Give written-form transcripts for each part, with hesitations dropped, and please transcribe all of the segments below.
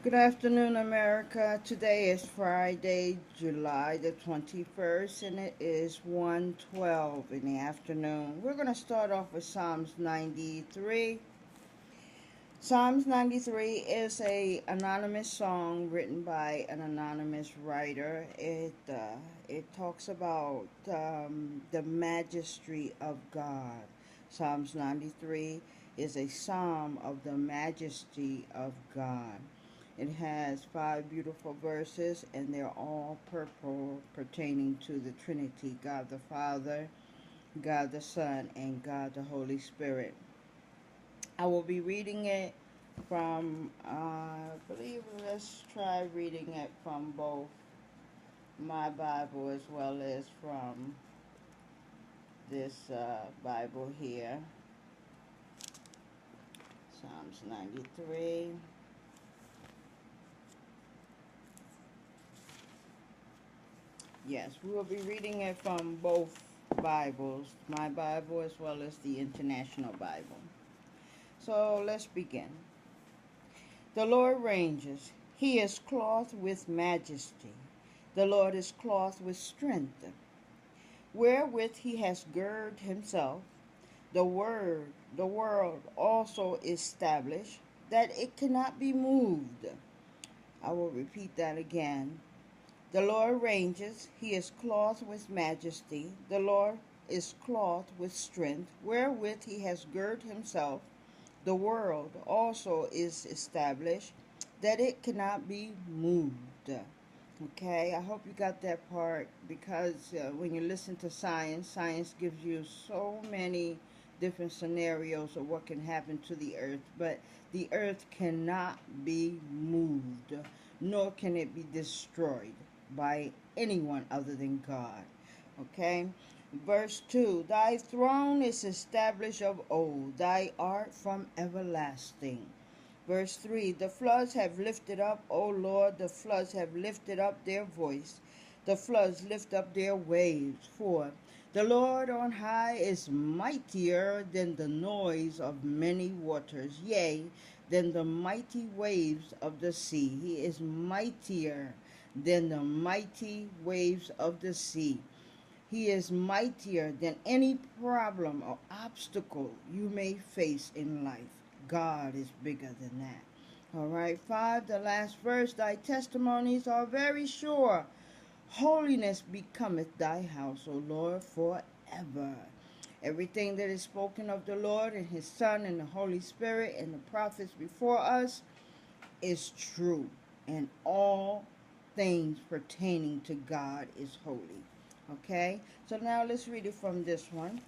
Good afternoon, America. Today is Friday, July the 21st, and it is 1:12 in the afternoon. We're going to start off with Psalms 93. Psalms 93 is a anonymous song written by an anonymous writer. It talks about the majesty of God. Psalms 93 is a psalm of the majesty of God. It has five beautiful verses, and they're all purple, pertaining to the Trinity: God the Father, God the Son, and God the Holy Spirit. I will be reading it from, I believe, let's try reading it from both my Bible as well as from this Bible here, Psalms 93. Yes, we will be reading it from both Bibles, my Bible as well as the International Bible. So let's begin. The Lord ranges. He is clothed with majesty. The Lord is clothed with strength, wherewith he has girded himself. The world also established, that it cannot be moved. I will repeat that again. The Lord ranges, he is clothed with majesty. The Lord is clothed with strength, wherewith he has girded himself. The world also is established, that it cannot be moved. Okay, I hope you got that part, because when you listen to science, science gives you so many different scenarios of what can happen to the earth, but the earth cannot be moved, nor can it be destroyed by anyone other than God. Okay, verse 2: Thy throne is established of old, thy art from everlasting. Verse 3: The floods have lifted up, O Lord, the floods have lifted up their voice. The floods lift up their waves. 4: The Lord on high is mightier than the noise of many waters, yea, than the mighty waves of the sea. He is mightier than the mighty waves of the sea. He is mightier than any problem or obstacle you may face in life. God is bigger than that. All right, 5, the last verse: Thy testimonies are very sure. Holiness becometh thy house, O Lord, forever. Everything that is spoken of the Lord and his Son and the Holy Spirit and the prophets before us is true, and all things pertaining to God is holy. Okay, so now let's read it from this one.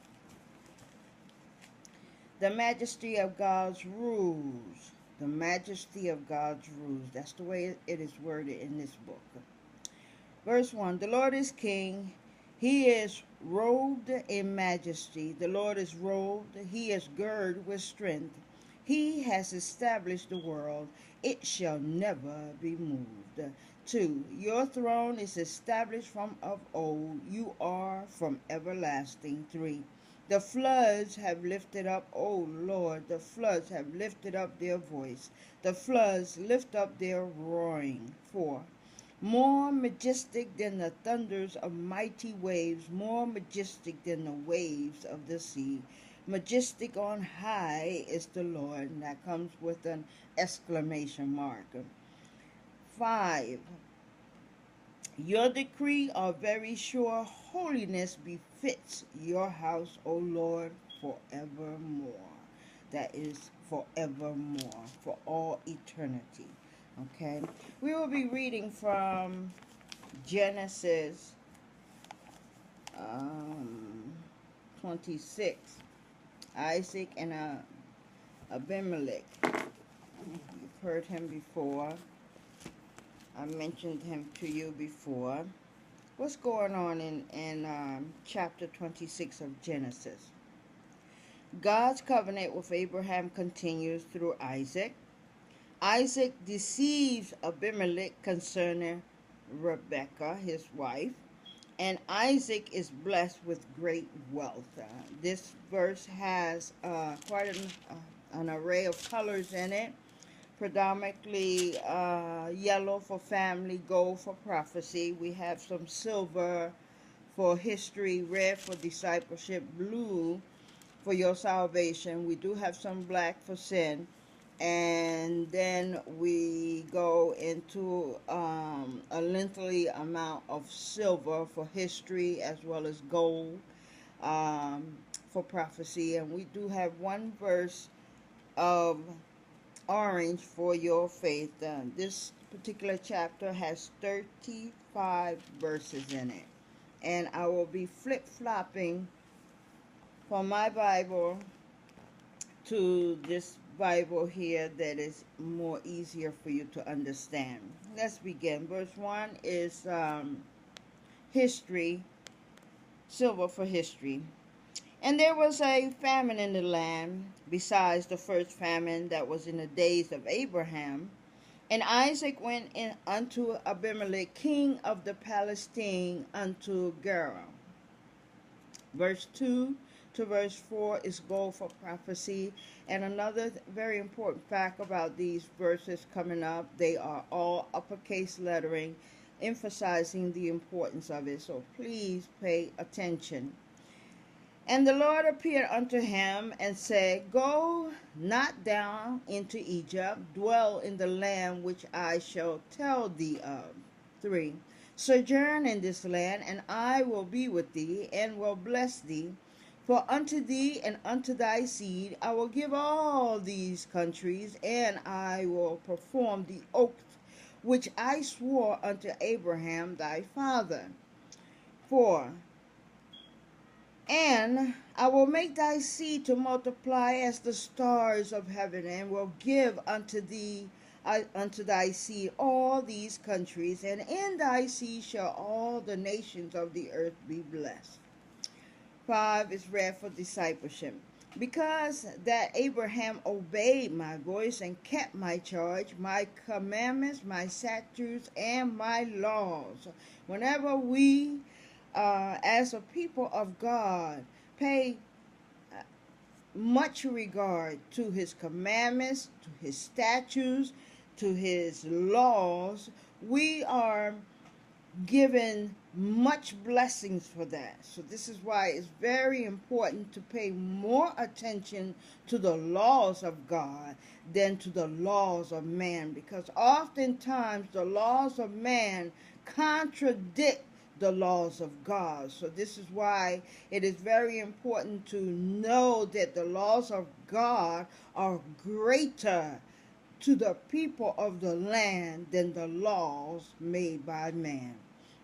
The majesty of God's rules. The majesty of God's rules. That's the way it is worded in this book. Verse 1: The Lord is king. He is robed in majesty. The Lord is robed. He is girded with strength. He has established the world. It shall never be moved. 2: Your throne is established from of old. You are from everlasting. 3: The floods have lifted up, O Lord, the floods have lifted up their voice. The floods lift up their roaring. 4: More majestic than the thunders of mighty waves, more majestic than the waves of the sea. Majestic on high is the Lord, and that comes with an exclamation mark. 5: Your decree are very sure. Holiness befits your house, O Lord, forevermore. That is forevermore, for all eternity. Okay, we will be reading from Genesis 26. Isaac and Abimelech. You've heard him before. I mentioned him to you before. What's going on in chapter 26 of Genesis? God's covenant with Abraham continues through Isaac. Isaac deceives Abimelech concerning Rebekah, his wife, and Isaac is blessed with great wealth. This verse has quite an array of colors in it. predominantly yellow for family, gold for prophecy. We have some silver for history, red for discipleship, blue for your salvation. We do have some black for sin. And then we go into a lengthy amount of silver for history as well as gold um, for prophecy. And we do have one verse of orange for your faith. This particular chapter has 35 verses in it. And I will be flip-flopping from my Bible to this Bible here that is more easier for you to understand. Let's begin. Verse 1 is history, silver for history. And there was a famine in the land, besides the first famine that was in the days of Abraham. And Isaac went in unto Abimelech, king of the Palestine, unto Gerar. Verse 2 to verse 4 is gold for prophecy. And another very important fact about these verses coming up, they are all uppercase lettering, emphasizing the importance of it. So please pay attention. And the Lord appeared unto him and said, Go not down into Egypt, dwell in the land which I shall tell thee of. 3. Sojourn in this land, and I will be with thee, and will bless thee. For unto thee and unto thy seed I will give all these countries, and I will perform the oath which I swore unto Abraham thy father. 4. And I will make thy seed to multiply as the stars of heaven, and will give unto thee, unto thy seed, all these countries, and in thy seed shall all the nations of the earth be blessed. 5 is read for discipleship. Because that Abraham obeyed my voice and kept my charge, my commandments, my statutes, and my laws. Whenever we as a people of God, pay much regard to his commandments, to his statutes, to his laws, we are given much blessings for that. So this is why it's very important to pay more attention to the laws of God than to the laws of man, because oftentimes the laws of man contradict the laws of God. So this is why it is very important to know that the laws of God are greater to the people of the land than the laws made by man.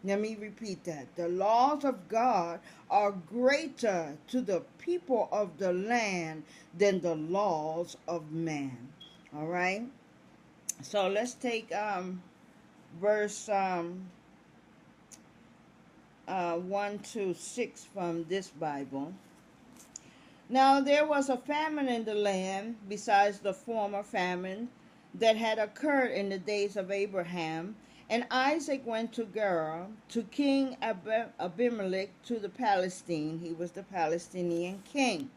Let me repeat that. The laws of God are greater to the people of the land than the laws of man. All right? So let's take verse 1 to 6 from this Bible. Now there was a famine in the land, besides the former famine that had occurred in the days of Abraham. And Isaac went to Gerar, to King Abimelech, to the Palestine. He was the Palestinian king.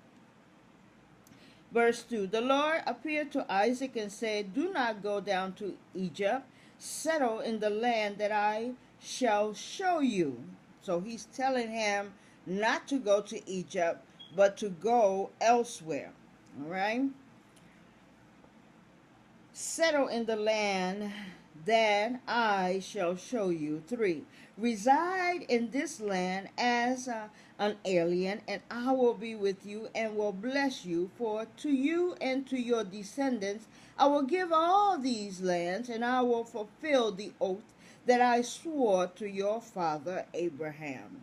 Verse 2, the Lord appeared to Isaac and said, Do not go down to Egypt. Settle in the land that I shall show you. So he's telling him not to go to Egypt, but to go elsewhere. All right? Settle in the land that I shall show you. 3. Reside in this land as an alien, and I will be with you and will bless you. For to you and to your descendants I will give all these lands, and I will fulfill the oath that I swore to your father Abraham.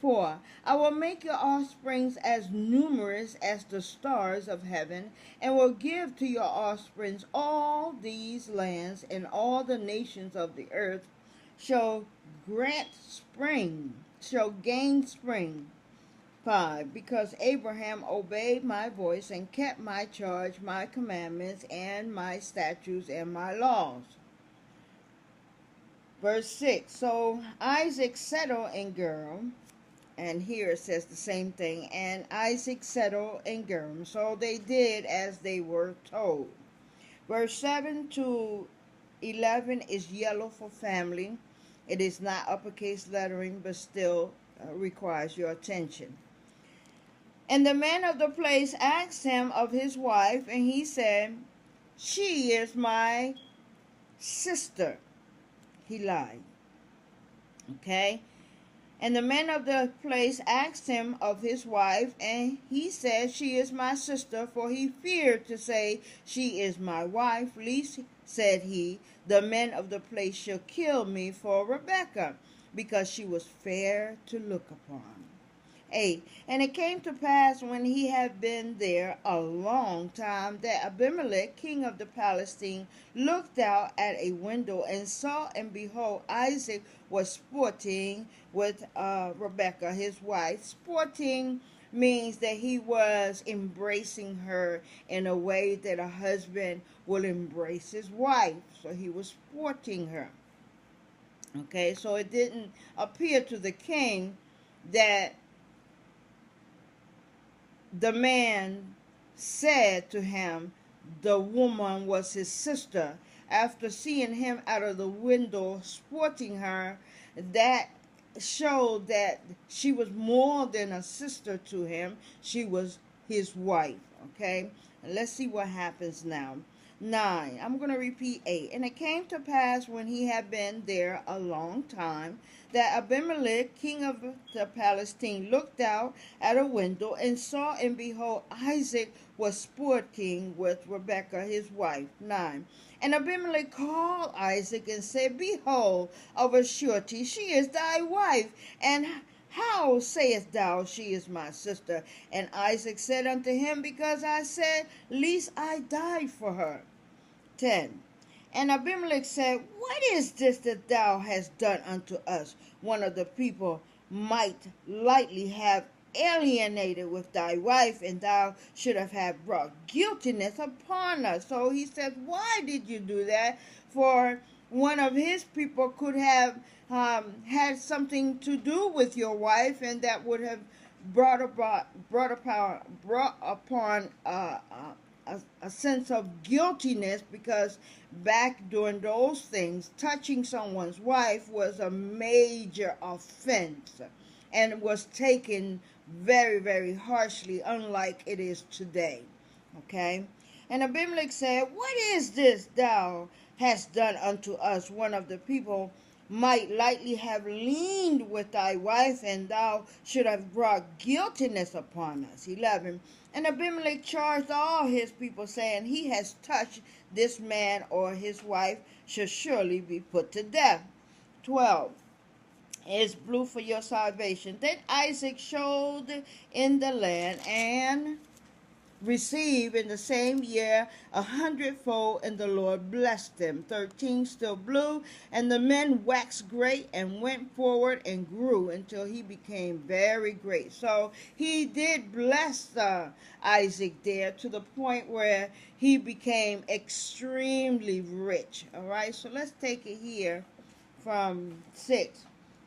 4. I will make your offsprings as numerous as the stars of heaven, and will give to your offsprings all these lands, and all the nations of the earth shall gain spring. 5. Because Abraham obeyed my voice and kept my charge, my commandments, and my statutes, and my laws. Verse 6. So Isaac settled in Gerar. And here it says the same thing. And Isaac settled in Gerar. So they did as they were told. Verse 7 to 11 is yellow for family. It is not uppercase lettering, but still requires your attention. And the man of the place asked him of his wife, and he said, "She is my sister." He lied. Okay? And the man of the place asked him of his wife, and he said, "She is my sister," for he feared to say, "She is my wife, lest," said he, "the men of the place shall kill me for Rebekah, because she was fair to look upon." 8. And it came to pass, when he had been there a long time, that Abimelech, king of the Palestine, looked out at a window and saw, and behold, Isaac was sporting with Rebekah, his wife. Sporting means that he was embracing her in a way that a husband will embrace his wife. So he was sporting her. Okay, so it didn't appear to the king that the man said to him the woman was his sister. After seeing him out of the window sporting her, that showed that she was more than a sister to him. She was his wife. Okay? And let's see what happens now. 9. I'm going to repeat 8. And it came to pass, when he had been there a long time, that Abimelech, king of the Palestine, looked out at a window and saw, and behold, Isaac was sporting with Rebekah, his wife. 9. And Abimelech called Isaac and said, "Behold, of a surety she is thy wife, and how sayest thou, She is my sister?" And Isaac said unto him, "Because I said, lest I die for her." 10. And Abimelech said, "What is this that thou hast done unto us? One of the people might lightly have alienated with thy wife, and thou should have had brought guiltiness upon us." So he says, "Why did you do that?" For one of his people could have had something to do with your wife, and that would have brought upon a sense of guiltiness, because back during those things, touching someone's wife was a major offense and was taken very, very harshly, unlike it is today. Okay? And Abimelech said, "What is this thou hast done unto us? One of the people might lightly have leaned with thy wife, and thou should have brought guiltiness upon us." 11. And Abimelech charged all his people, saying, "He has touched this man or his wife shall surely be put to death." 12. It's blue for your salvation. Then Isaac showed in the land, and received in the same year 100-fold, and the Lord blessed them. 13, still blue. And the men waxed great and went forward and grew until he became very great. So he did bless Isaac there to the point where he became extremely rich. All right, so let's take it here from 6.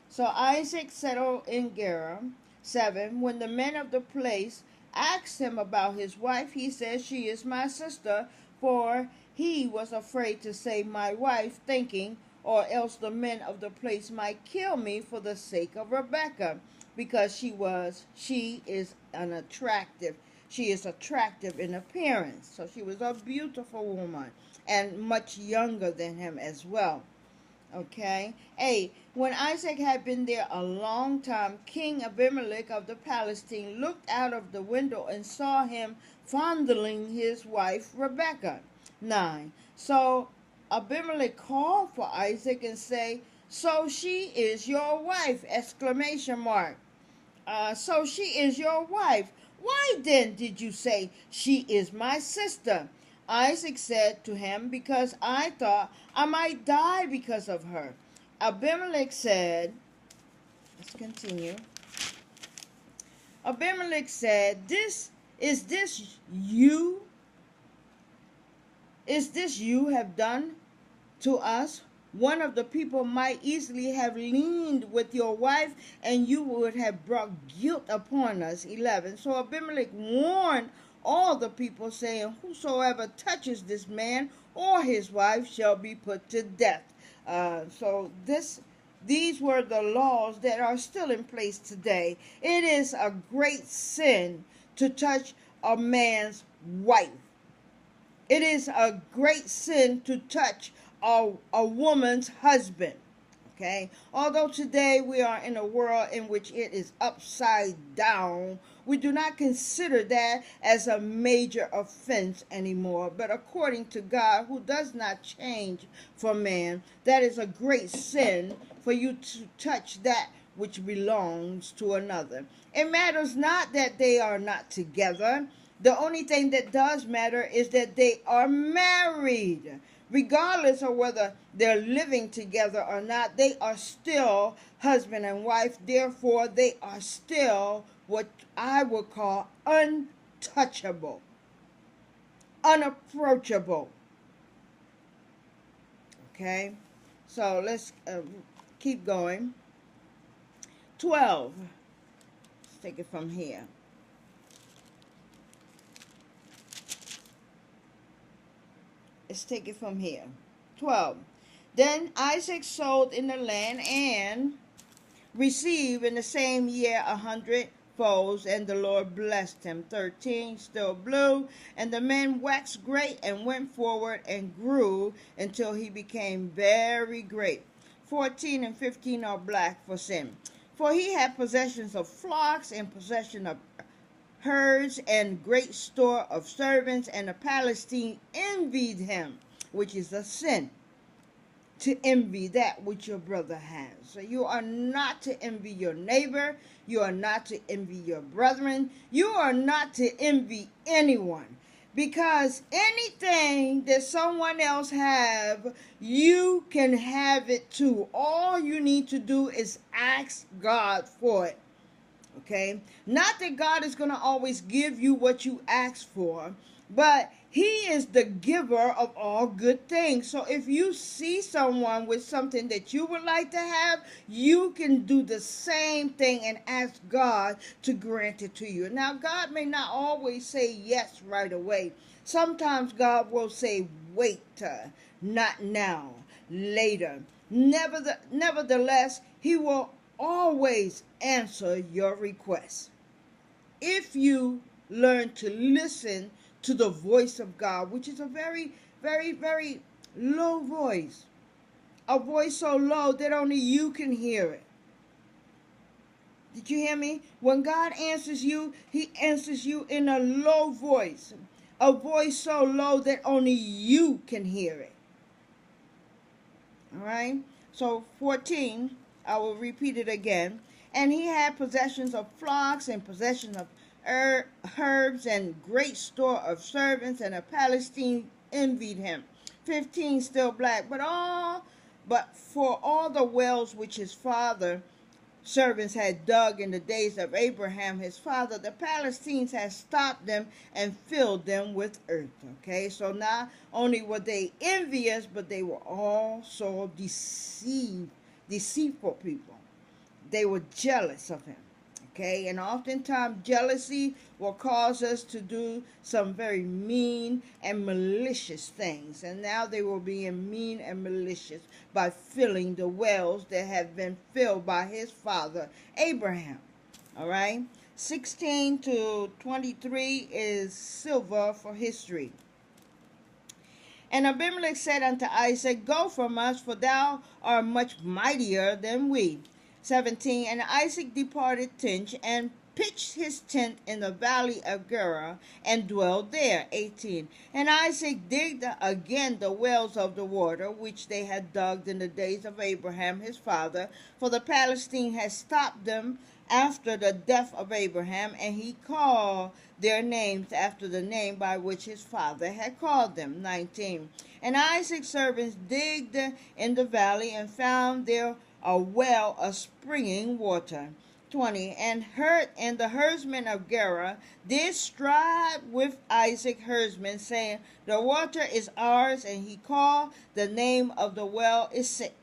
So Isaac settled in Gerar. 7. When the men of the place asked him about his wife, he said, "She is my sister," for he was afraid to say "my wife," thinking, or else the men of the place might kill me for the sake of Rebekah, because she is attractive in appearance. So she was a beautiful woman and much younger than him as well. Okay. 8. When Isaac had been there a long time, King Abimelech of the Palestine looked out of the window and saw him fondling his wife Rebekah. 9. So Abimelech called for Isaac and said, "So she is your wife!" Exclamation mark. So she is your wife. Why then did you say, "She is my sister"? Isaac said to him, "Because I thought I might die because of her." Abimelech said, let's continue. Abimelech said, Is this you have done to us? One of the people might easily have leaned with your wife, and you would have brought guilt upon us." 11. So Abimelech warned all the people, saying, whosoever touches this man or his wife shall be put to death. These were the laws that are still in place today. It is a great sin to touch a man's wife. It is a great sin to touch a woman's husband. Okay? Although today we are in a world in which it is upside down, we do not consider that as a major offense anymore. But according to God, who does not change for man, that is a great sin for you to touch that which belongs to another. It matters not that they are not together. The only thing that does matter is that they are married. Regardless of whether they're living together or not, they are still husband and wife. Therefore, they are still what I would call untouchable, unapproachable. Okay? So let's keep going. 12. Let's take it from here. Let's take it from here. 12. Then Isaac sowed in the land and received in the same year 100 foals, and the Lord blessed him. 13. Still blew, and the man waxed great and went forward and grew until he became very great. 14 and 15 are black for sin. For he had possessions of flocks and possession of herds and great store of servants, and the Palestine envied him, which is a sin, to envy that which your brother has. So you are not to envy your neighbor. You are not to envy your brethren. You are not to envy anyone, because anything that someone else have, you can have it too. All you need to do is ask God for it. Okay? Not that God is going to always give you what you ask for, but he is the giver of all good things. So if you see someone with something that you would like to have, you can do the same thing and ask God to grant it to you. Now, God may not always say yes right away. Sometimes God will say, wait, not now, later. Nevertheless, he will always answer your request. If you learn to listen to the voice of God, which is a very, very, very low voice, a voice so low that only you can hear it. Did you hear me? When God answers you, he answers you in a low voice, a voice so low that only you can hear it. All right? So 14, I will repeat it again. And he had possessions of flocks and possession of herbs and great store of servants, and the Palestine envied him. 15, still black. But for all the wells which his father servants had dug in the days of Abraham his father, the Palestinians had stopped them and filled them with earth. Okay, so not only were they envious, but they were also deceitful people. They were jealous of him. Okay, and oftentimes jealousy will cause us to do some very mean and malicious things. And now they were being mean and malicious by filling the wells that have been filled by his father Abraham. All right, 16 to 23 is silver for history. And Abimelech said unto Isaac, go from us, for thou art much mightier than we. 17, and Isaac departed thence and pitched his tent in the valley of Gerar and dwelled there. 18, and Isaac digged again the wells of the water, which they had dug in the days of Abraham his father, for the Palestine had stopped them after the death of Abraham, and he called their names after the name by which his father had called them. 19, and Isaac's servants digged in the valley and found there a well of springing water. 20, and the herdsmen of Gerar did strive with Isaac herdsmen, saying, the water is ours, and he called the name of the well Isaac,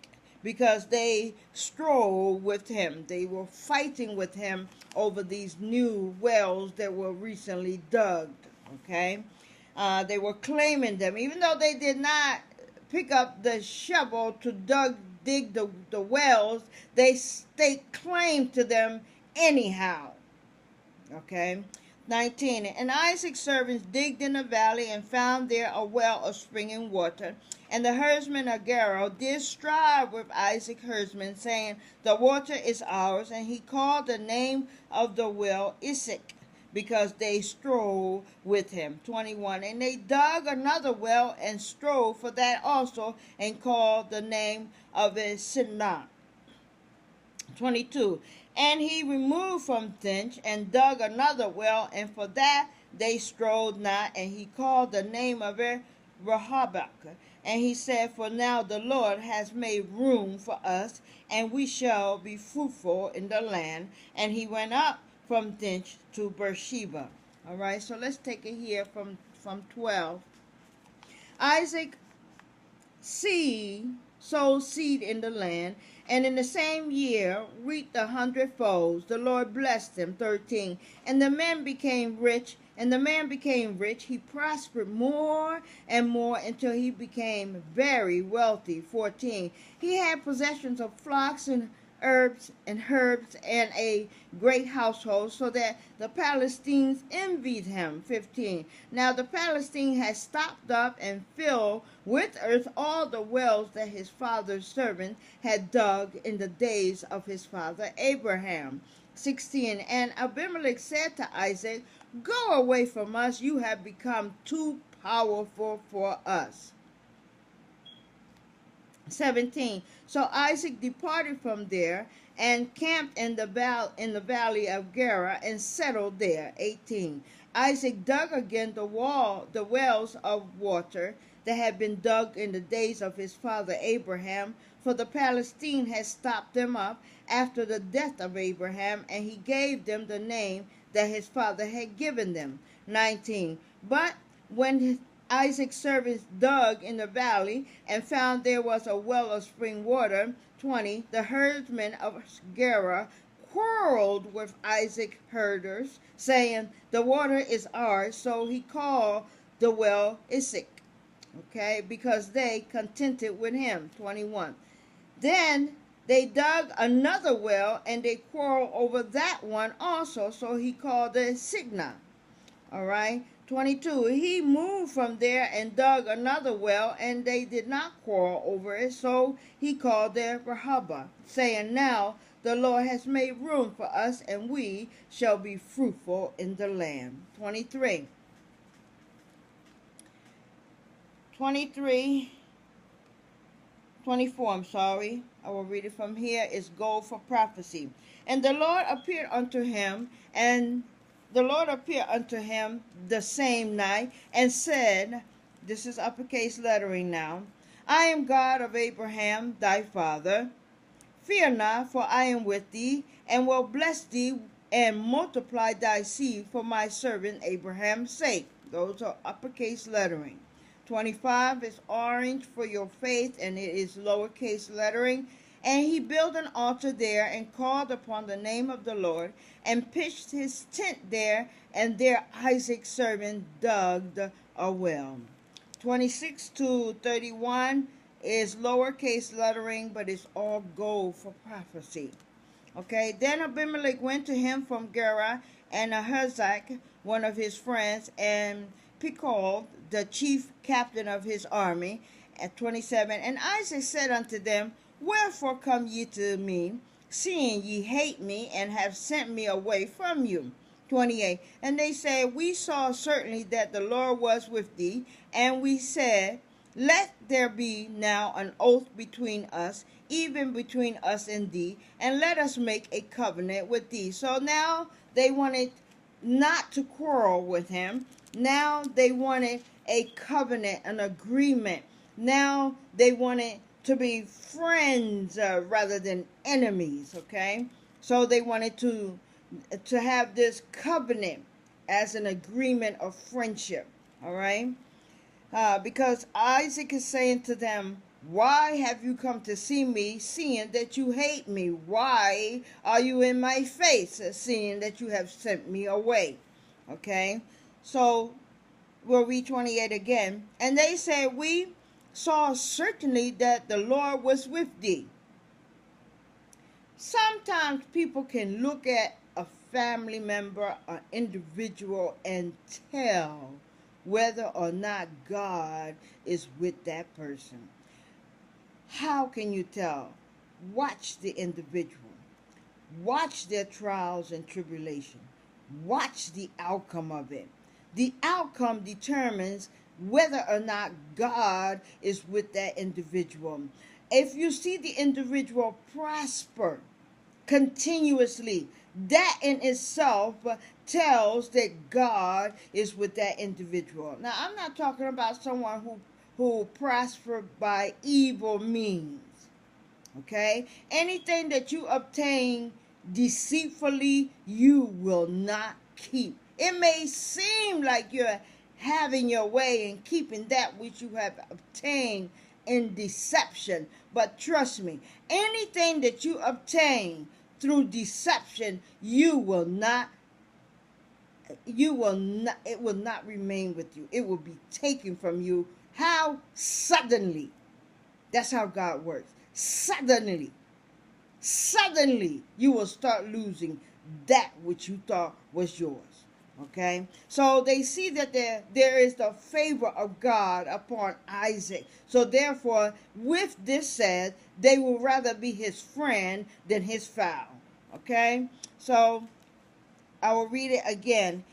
because they strove with him. They were fighting with him over these new wells that were recently dug. Okay, they were claiming them, even though they did not pick up the shovel to dig the wells. They staked claim to them anyhow. Okay. 19. And Isaac's servants digged in the valley and found there a well of springing water. And the herdsmen of Gerar did strive with Isaac's herdsmen, saying, the water is ours. And he called the name of the well Isaac, because they strove with him. 21. And they dug another well and strove for that also, and called the name of it Sinah. 22. And he removed from thence and dug another well, and for that they strove not, and he called the name of it Rehoboth. And he said, for now the Lord has made room for us, and we shall be fruitful in the land. And he went up from thence to Beersheba. All right, so let's take it here from 12. Isaac sowed seed in the land, and in the same year reaped 100 folds. The Lord blessed him. 13. And the man became rich, he prospered more and more until he became very wealthy. 14. He had possessions of flocks and herbs and a great household, so that the Palestinians envied him. 15. Now the Palestine had stopped up and filled with earth all the wells that his father's servant had dug in the days of his father Abraham. 16. And Abimelech said to Isaac, go away from us, you have become too powerful for us. 17. So Isaac departed from there and camped in the valley of Gerar and settled there. 18. Isaac dug again the wells of water that had been dug in the days of his father Abraham, for the Palestine had stopped them up after the death of Abraham, and he gave them the name that his father had given them. 19. But when Isaac's servants dug in the valley and found there was a well of spring water, 20, the herdsmen of Gerar quarreled with Isaac's herders, saying, the water is ours. So he called the well Isaac, okay, because they contended with him. 21. Then they dug another well, and they quarreled over that one also, so he called it Sinah. All right. 22. He moved from there and dug another well, and they did not quarrel over it, so he called it Rehoboth, saying, now the Lord has made room for us, and we shall be fruitful in the land. 23. 24, I will read it from here. It's gold for prophecy. And the Lord appeared unto him, the same night, and said, this is uppercase lettering now, I am God of Abraham thy father. Fear not, for I am with thee, and will bless thee, and multiply thy seed for my servant Abraham's sake. Those are uppercase lettering. 25 is orange for your faith, and it is lowercase lettering. And he built an altar there and called upon the name of the Lord and pitched his tent there, and there Isaac's servant dug a well. 26 to 31 is lowercase lettering, but it's all gold for prophecy. Okay, then Abimelech went to him from Gerar, and Ahuzzath, one of his friends, and Pichol, the chief captain of his army. At 27, and Isaac said unto them, wherefore come ye to me, seeing ye hate me, and have sent me away from you? 28. And they said, we saw certainly that the Lord was with thee, and we said, let there be now an oath between us, even between us and thee, and let us make a covenant with thee. So now they wanted not to quarrel with him. Now they wanted a covenant, an agreement. Now they wanted to be friends rather than enemies, okay? So they wanted to have this covenant as an agreement of friendship, all right? Because Isaac is saying to them, why have you come to see me, seeing that you hate me? Why are you in my face, seeing that you have sent me away? Okay? So We'll read 28 again. And they said, we saw certainly that the Lord was with thee. Sometimes people can look at a family member, an individual, and tell whether or not God is with that person. How can you tell? Watch the individual. Watch their trials and tribulation. Watch the outcome of it. The outcome determines whether or not God is with that individual. If you see the individual prosper continuously, that in itself tells that God is with that individual. Now, I'm not talking about someone who prosper by evil means. Okay? Anything that you obtain deceitfully, you will not keep. It may seem like you're having your way and keeping that which you have obtained in deception, but trust me, anything that you obtain through deception, it will not remain with you. It will be taken from you. How? Suddenly. That's how God works. Suddenly you will start losing that which you thought was yours. Okay? So they see that there is the favor of God upon Isaac. So therefore, with this said, they will rather be his friend than his foe. Okay? So I will read it again.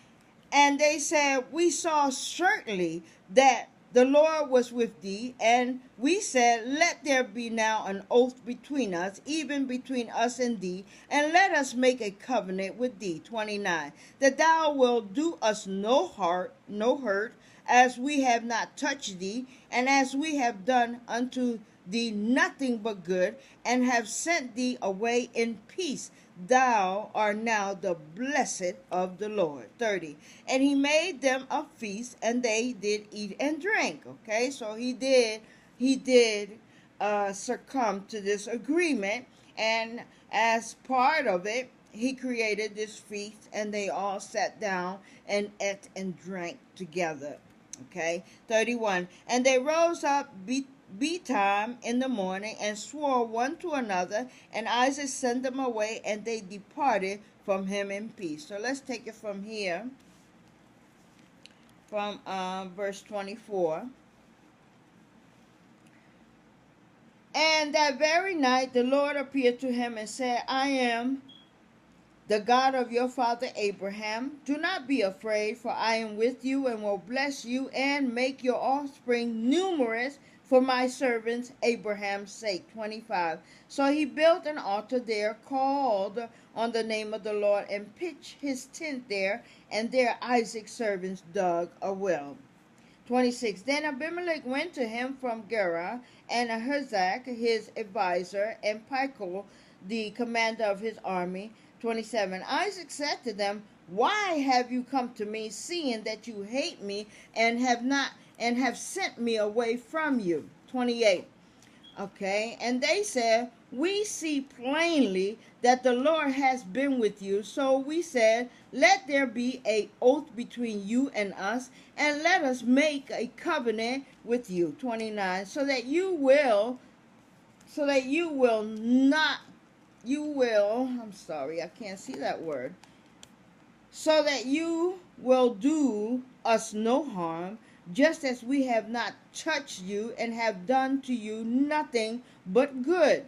And they said, we saw certainly that the Lord was with thee, and we said, let there be now an oath between us, even between us and thee, and let us make a covenant with thee. 29. That thou wilt do us no hurt, as we have not touched thee, and as we have done unto thee nothing but good, and have sent thee away in peace. Thou art now the blessed of the Lord. 30. And he made them a feast, and they did eat and drink. Okay, so he did succumb to this agreement, and as part of it, he created this feast, and they all sat down and ate and drank together. Okay, 31. And they rose up betime in the morning, and swore one to another, and Isaac sent them away, and they departed from him in peace. So let's take it from here, from verse 24. And that very night the Lord appeared to him and said, I am the God of your father Abraham. Do not be afraid, for I am with you, and will bless you and make your offspring numerous for my servant Abraham's sake. 25. So he built an altar there, called on the name of the Lord, and pitched his tent there, and there Isaac's servants dug a well. 26. Then Abimelech went to him from Gerar, and Ahuzzath his advisor, and Phicol the commander of his army. 27. Isaac said to them, why have you come to me, seeing that you hate me, and have sent me away from you? 28. Okay, and they said, we see plainly that the Lord has been with you. So we said, let there be a oath between you and us, and let us make a covenant with you. 29. So that you will not, I'm sorry, I can't see that word. So that you will do us no harm, just as we have not touched you, and have done to you nothing but good.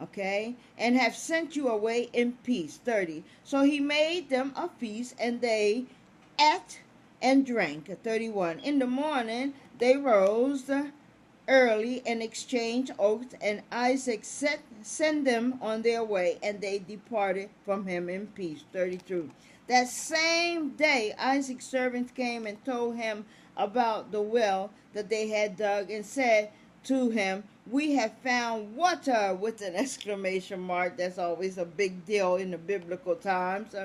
Okay, and have sent you away in peace. 30. So he made them a feast, and they ate and drank. 31. In the morning they rose early and exchanged oaths, and Isaac sent them on their way, and they departed from him in peace. 32. That same day Isaac's servants came and told him about the well that they had dug, and said to him, we have found water, with an exclamation mark. That's always a big deal in the biblical times.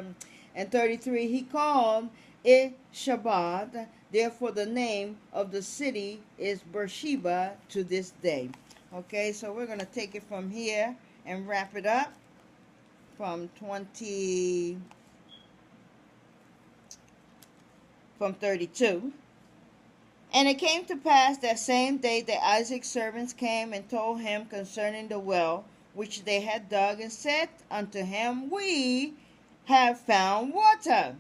And 33, he called it Shabbat. Therefore the name of the city is Beersheba to this day. Okay, so we're going to take it from here and wrap it up from 32. And it came to pass that same day that Isaac's servants came and told him concerning the well which they had dug, and said unto him, We have found water.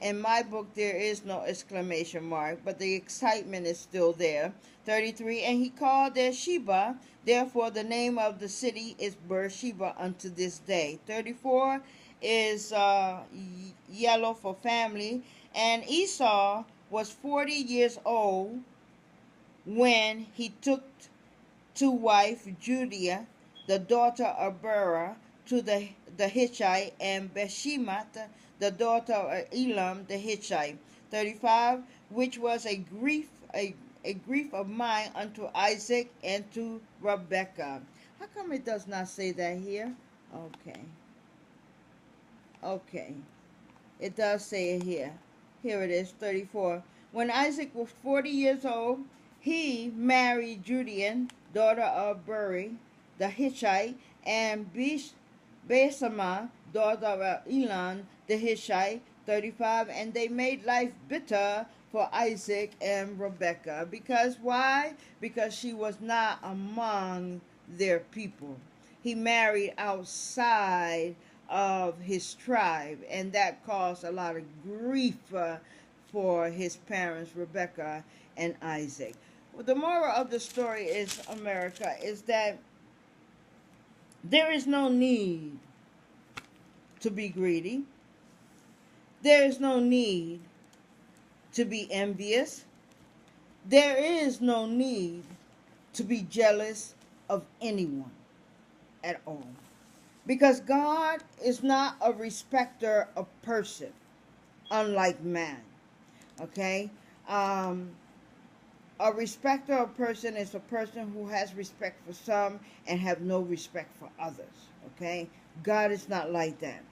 In my book, there is no exclamation mark, but the excitement is still there. 33, and he called there Sheba. Therefore, the name of the city is Beersheba unto this day. 34 is yellow for family. And Esau was 40 years old when he took to wife Judah, the daughter of Bera, to the Hittite, and Bethshemesh, the daughter of Elam the Hittite. 35, which was a grief of mine unto Isaac and to Rebekah. How come it does not say that here? Okay. It does say it here. Here it is, 34. When Isaac was 40 years old, he married Judian, daughter of Beri, the Hittite, and Basemah, daughter of Elon, the Hittite. 35. And they made life bitter for Isaac and Rebekah. Because why? Because she was not among their people. He married outside of his tribe, and that caused a lot of grief for his parents, Rebekah and Isaac. Well, the moral of the story is, America, is that there is no need to be greedy. There is no need to be envious. There is no need to be jealous of anyone at all. Because God is not a respecter of person, unlike man. Okay? A respecter of person is a person who has respect for some and have no respect for others. Okay? God is not like that.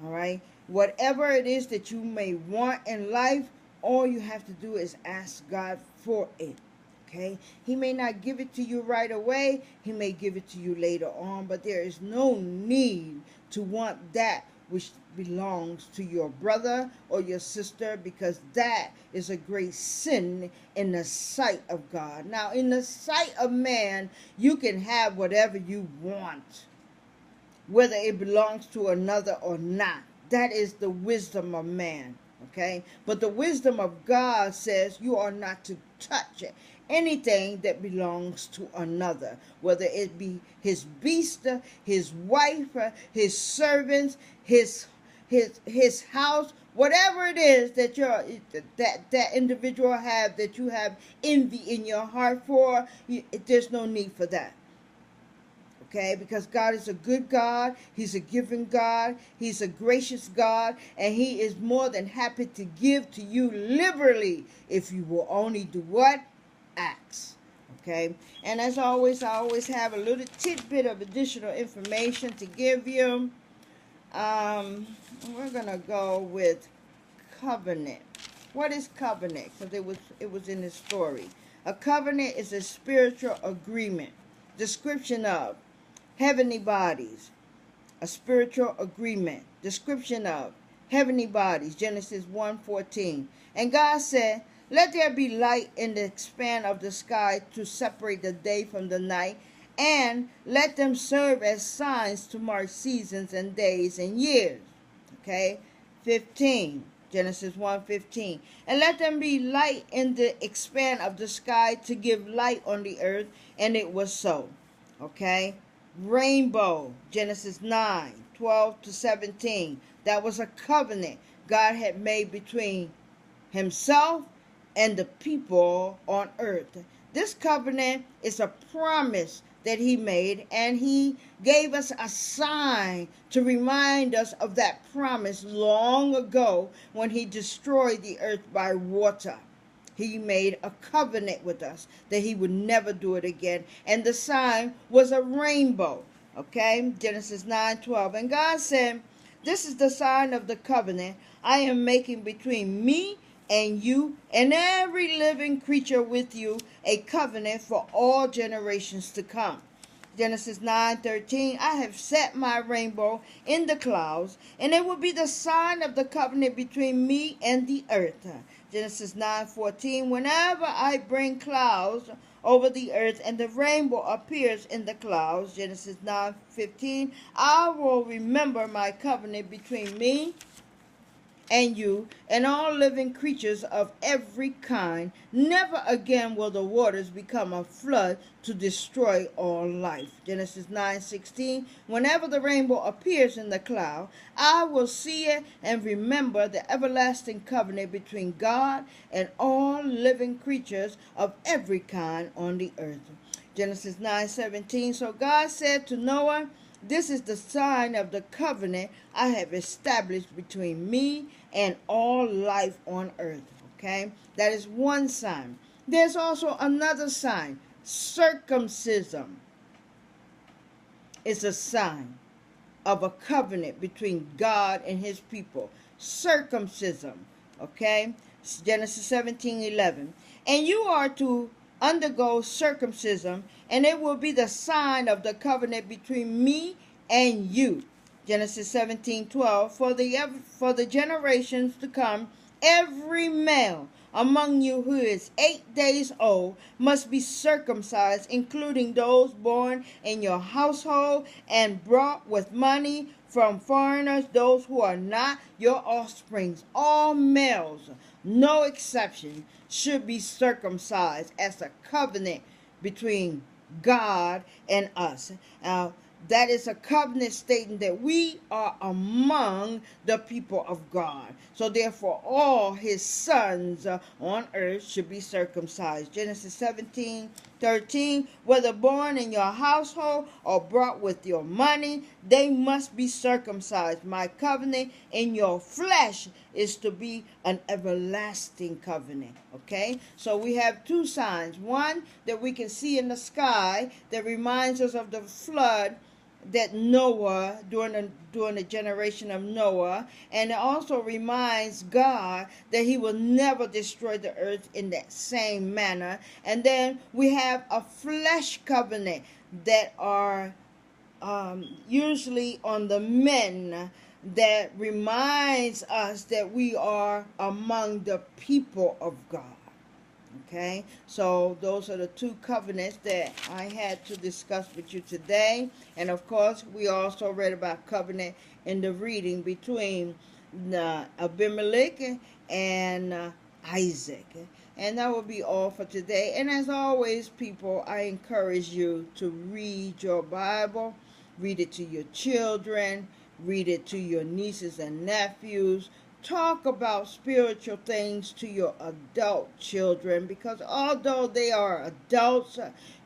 All right? Whatever it is that you may want in life, all you have to do is ask God for it. Okay? He may not give it to you right away. He may give it to you later on. But there is no need to want that which belongs to your brother or your sister, because that is a great sin in the sight of God. Now, in the sight of man, you can have whatever you want, whether it belongs to another or not. That is the wisdom of man. Okay? But the wisdom of God says you are not to touch anything that belongs to another, whether it be his beast, his wife, his servants, his house, whatever it is that that individual have, that you have envy in your heart for, there's no need for that. Okay, because God is a good God, he's a giving God, he's a gracious God, and he is more than happy to give to you liberally if you will only do what? Ask. Okay, and as always, I always have a little tidbit of additional information to give you. We're gonna go with covenant. What is covenant? Because it was in the story. A covenant is a spiritual agreement. Description of heavenly bodies. A spiritual agreement. Description of heavenly bodies. Genesis 1:14. And God said, let there be light in the expanse of the sky to separate the day from the night, and let them serve as signs to mark seasons and days and years. Okay? 15. Genesis 1:15. And let them be light in the expanse of the sky to give light on the earth, and it was so. Okay? Rainbow. Genesis 9:12-17. That was a covenant God had made between himself and the people on earth. This covenant is a promise that he made, and he gave us a sign to remind us of that promise long ago when he destroyed the earth by water. He made a covenant with us that he would never do it again, and the sign was a rainbow. Okay, Genesis 9:12. And God said, this is the sign of the covenant I am making between me and you and every living creature with you, a covenant for all generations to come. Genesis 9:13. I have set my rainbow in the clouds, and it will be the sign of the covenant between me and the earth. Genesis 9:14, whenever I bring clouds over the earth and the rainbow appears in the clouds. Genesis 9:15, I will remember my covenant between me and you and all living creatures of every kind. Never again will the waters become a flood to destroy all life. Genesis 9:16, whenever the rainbow appears in the cloud, I will see it and remember the everlasting covenant between God and all living creatures of every kind on the earth. Genesis 9:17, so God said to Noah, this is the sign of the covenant I have established between me and all life on earth. Okay? That is one sign. There's also another sign. Circumcision is a sign of a covenant between God and his people. Circumcision. Okay? Genesis 17:11. And you are to undergo circumcision, and it will be the sign of the covenant between me and you. Genesis 17:12. For the generations to come, every male among you who is 8 days old must be circumcised, including those born in your household and brought with money from foreigners, those who are not your offspring. All males, no exception, should be circumcised as a covenant between God and us. Now, that is a covenant stating that we are among the people of God. So therefore, all his sons on earth should be circumcised. Genesis 17:13, whether born in your household or brought with your money, they must be circumcised. My covenant in your flesh is to be an everlasting covenant. Okay? So we have two signs. One that we can see in the sky that reminds us of the flood that Noah, during the generation of Noah, and it also reminds God that he will never destroy the earth in that same manner. And then we have a flesh covenant that are usually on the men, that reminds us that we are among the people of God. Okay, so those are the two covenants that I had to discuss with you today. And of course, we also read about covenant in the reading between Abimelech and Isaac. And that will be all for today. And as always, people, I encourage you to read your Bible. Read it to your children. Read it to your nieces and nephews. Talk about spiritual things to your adult children, because although they are adults,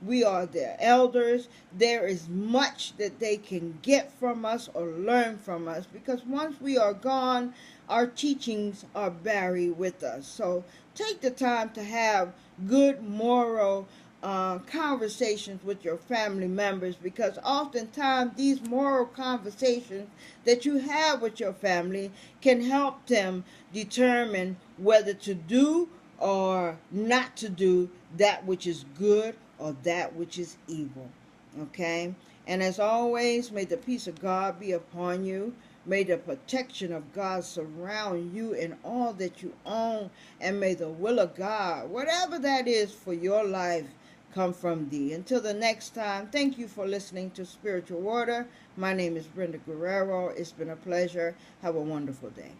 we are their elders. There is much that they can get from us or learn from us, because once we are gone, our teachings are buried with us. So take the time to have good moral conversations with your family members, because oftentimes these moral conversations that you have with your family can help them determine whether to do or not to do that which is good or that which is evil. Okay? And as always, may the peace of God be upon you. May the protection of God surround you in all that you own. And may the will of God, whatever that is for your life, come from thee. Until the next time, thank you for listening to Spiritual Water. My name is Brenda Guerrero. It's been a pleasure. Have a wonderful day.